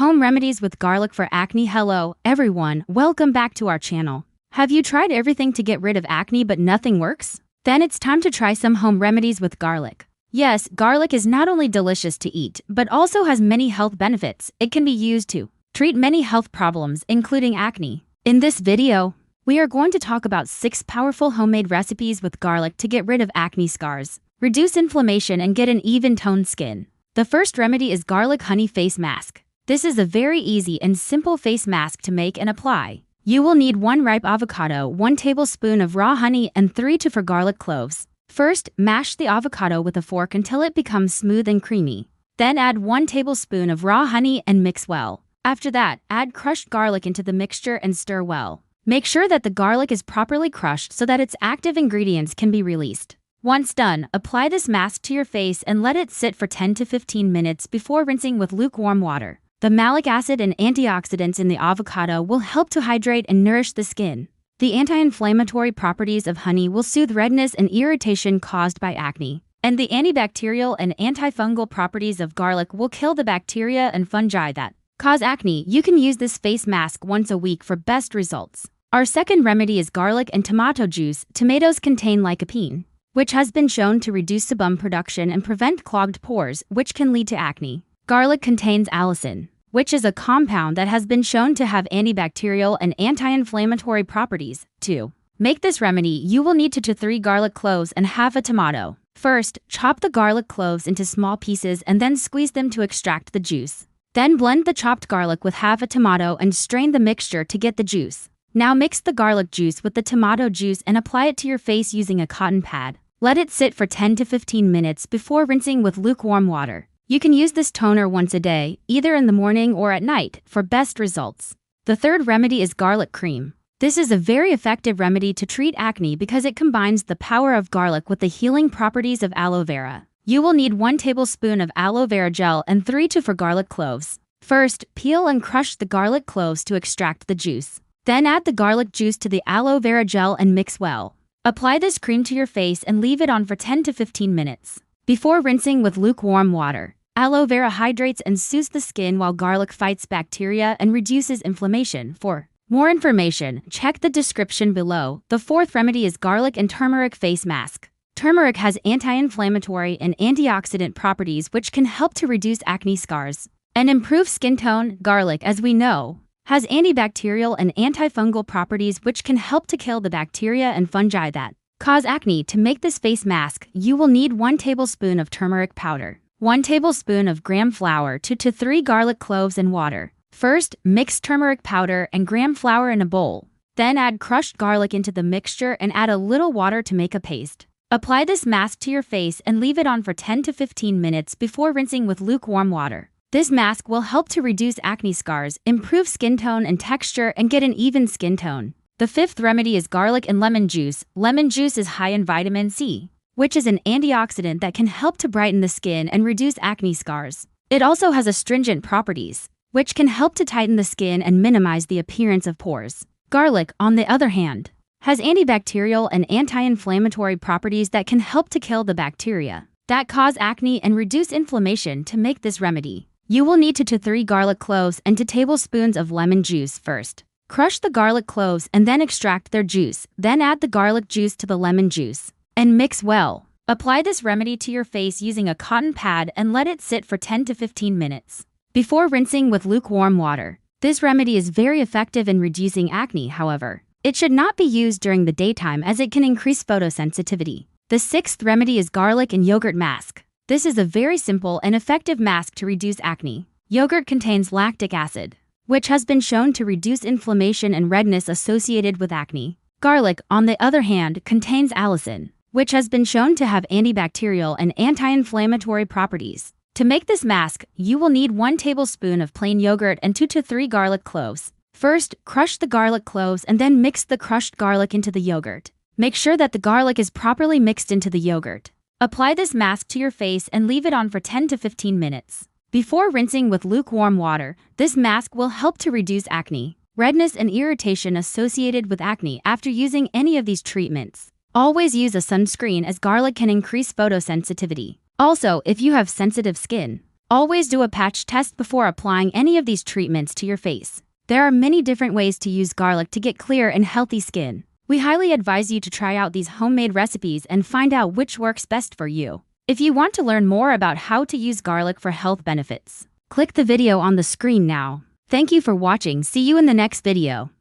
Home remedies with garlic for acne. Hello, everyone, welcome back to our channel. Have you tried everything to get rid of acne but nothing works? Then it's time to try some home remedies with garlic. Yes, garlic is not only delicious to eat, but also has many health benefits. It can be used to treat many health problems, including acne. In this video, we are going to talk about 6 powerful homemade recipes with garlic to get rid of acne scars, reduce inflammation, and get an even-toned skin. The first remedy is garlic honey face mask. This is a very easy and simple face mask to make and apply. You will need 1 ripe avocado, 1 tablespoon of raw honey, and 3 to 4 garlic cloves. First, mash the avocado with a fork until it becomes smooth and creamy. Then add 1 tablespoon of raw honey and mix well. After that, add crushed garlic into the mixture and stir well. Make sure that the garlic is properly crushed so that its active ingredients can be released. Once done, apply this mask to your face and let it sit for 10 to 15 minutes before rinsing with lukewarm water. The malic acid and antioxidants in the avocado will help to hydrate and nourish the skin. The anti-inflammatory properties of honey will soothe redness and irritation caused by acne. And the antibacterial and antifungal properties of garlic will kill the bacteria and fungi that cause acne. You can use this face mask once a week for best results. Our second remedy is garlic and tomato juice. Tomatoes contain lycopene, which has been shown to reduce sebum production and prevent clogged pores, which can lead to acne. Garlic contains allicin, which is a compound that has been shown to have antibacterial and anti-inflammatory properties. To make this remedy, you will need 2 to 3 garlic cloves and half a tomato. First, chop the garlic cloves into small pieces and then squeeze them to extract the juice. Then blend the chopped garlic with half a tomato and strain the mixture to get the juice. Now mix the garlic juice with the tomato juice and apply it to your face using a cotton pad. Let it sit for 10 to 15 minutes before rinsing with lukewarm water. You can use this toner once a day, either in the morning or at night, for best results. The third remedy is garlic cream. This is a very effective remedy to treat acne because it combines the power of garlic with the healing properties of aloe vera. You will need 1 tablespoon of aloe vera gel and 3 to 4 garlic cloves. First, peel and crush the garlic cloves to extract the juice. Then add the garlic juice to the aloe vera gel and mix well. Apply this cream to your face and leave it on for 10 to 15 minutes before rinsing with lukewarm water. Aloe vera hydrates and soothes the skin while garlic fights bacteria and reduces inflammation. For more information, check the description below. The fourth remedy is garlic and turmeric face mask. Turmeric has anti-inflammatory and antioxidant properties which can help to reduce acne scars and improve skin tone. Garlic, as we know, has antibacterial and antifungal properties which can help to kill the bacteria and fungi that cause acne. To make this face mask, you will need 1 tablespoon of turmeric powder, 1 tablespoon of gram flour, 2 to 3 garlic cloves, and water. First, mix turmeric powder and gram flour in a bowl. Then add crushed garlic into the mixture and add a little water to make a paste. Apply this mask to your face and leave it on for 10 to 15 minutes before rinsing with lukewarm water. This mask will help to reduce acne scars, improve skin tone and texture, and get an even skin tone. The fifth remedy is garlic and lemon juice. Lemon juice is high in vitamin C, which is an antioxidant that can help to brighten the skin and reduce acne scars. It also has astringent properties, which can help to tighten the skin and minimize the appearance of pores. Garlic, on the other hand, has antibacterial and anti-inflammatory properties that can help to kill the bacteria that cause acne and reduce inflammation. To make this remedy, you will need 2 to 3 garlic cloves and 2 tablespoons of lemon juice. First, crush the garlic cloves and then extract their juice. Then add the garlic juice to the lemon juice and mix well. Apply this remedy to your face using a cotton pad and let it sit for 10 to 15 minutes before rinsing with lukewarm water. This remedy is very effective in reducing acne. However, it should not be used during the daytime as it can increase photosensitivity. The sixth remedy is garlic and yogurt mask. This is a very simple and effective mask to reduce acne. Yogurt contains lactic acid, which has been shown to reduce inflammation and redness associated with acne. Garlic, on the other hand, contains allicin, which has been shown to have antibacterial and anti-inflammatory properties. To make this mask, you will need 1 tablespoon of plain yogurt and 2 to 3 garlic cloves. First, crush the garlic cloves and then mix the crushed garlic into the yogurt. Make sure that the garlic is properly mixed into the yogurt. Apply this mask to your face and leave it on for 10 to 15 minutes before rinsing with lukewarm water. This mask will help to reduce acne, redness, and irritation associated with acne. After using any of these treatments, always use a sunscreen as garlic can increase photosensitivity. Also, if you have sensitive skin, Always do a patch test before applying any of these treatments to your face. There are many different ways to use garlic to get clear and healthy skin. We highly advise you to try out these homemade recipes and find out which works best for you. If you want to learn more about how to use garlic for health benefits, click the video on the screen now. Thank you for watching. See you in the next video.